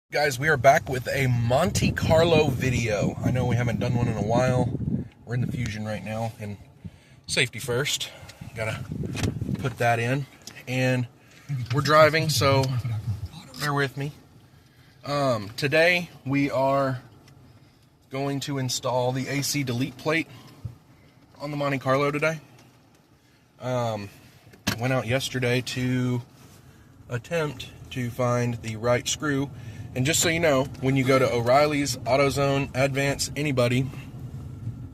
Guys, we are back with a Monte Carlo video. I know we haven't done one in a while. We're in the Fusion right now, and safety first. Gotta put that in. And we're driving, so bear with me. Today we are going to install the AC delete plate on the Monte Carlo today. Went out yesterday to attempt to find the right screw. And just so you know, when you go to O'Reilly's, AutoZone, Advance, anybody,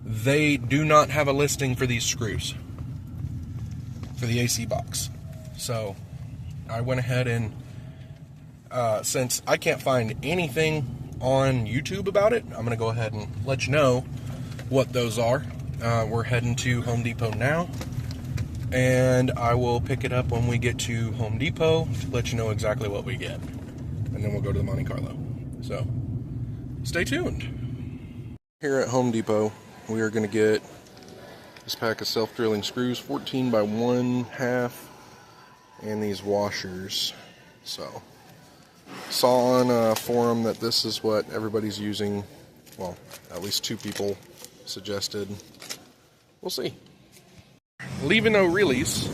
they do not have a listing for these screws for the AC box. So I went ahead and since I can't find anything on YouTube about it, I'm going to go ahead and let you know what those are. We're heading to Home Depot now, and I will pick it up when we get to Home Depot to let you know exactly what we get. And then we'll go to the Monte Carlo. So, stay tuned. Here at Home Depot, we are going to get this pack of self-drilling screws, 14 by 1/2, and these washers. So, saw on a forum that this is what everybody's using. Well, at least 2 people suggested. We'll see. Leaving O'Reilly's,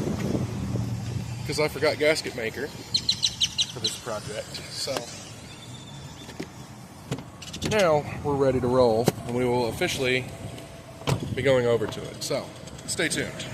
because I forgot gasket maker for this project. So now we're ready to roll, and we will officially be going over to it. So stay tuned.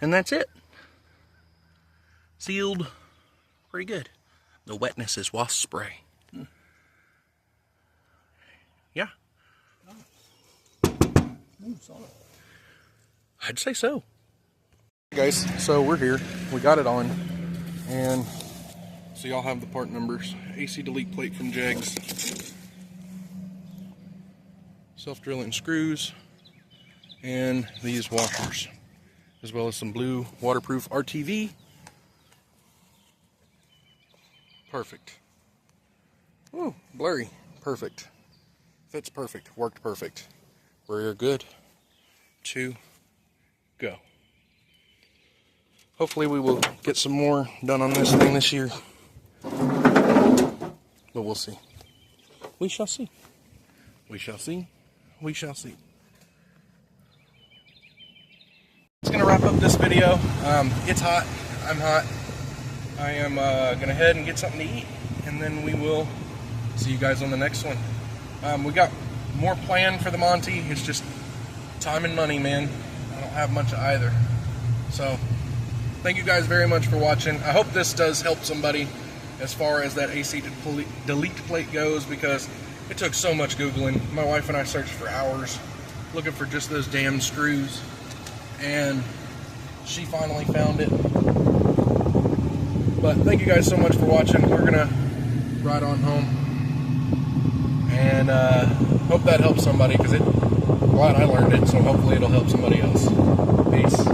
And that's it. Sealed pretty good. The wetness is wasp spray. Yeah. I'd say so. Hey guys, so we're here. We got it on. And so y'all have the part numbers. AC delete plate from Jegs. Self-drilling screws. And these washers, as well as some blue waterproof RTV. Perfect. Ooh, blurry. Perfect. Fits perfect. Worked perfect. We're good to go. Hopefully we will get some more done on this thing this year. But we'll see. We shall see. We shall see. We shall see. It's going to wrap up this video. It's hot. I'm hot. I am going to head and get something to eat, and then we will see you guys on the next one. We got more planned for the Monte. It's just time and money, man. I don't have much of either. So, thank you guys very much for watching. I hope this does help somebody as far as that AC delete plate goes, because it took so much Googling. My wife and I searched for hours looking for just those damn screws. And she finally found it. But thank you guys so much for watching. We're gonna ride on home, and hope that helps somebody, because glad I learned it, so hopefully it'll help somebody else. Peace.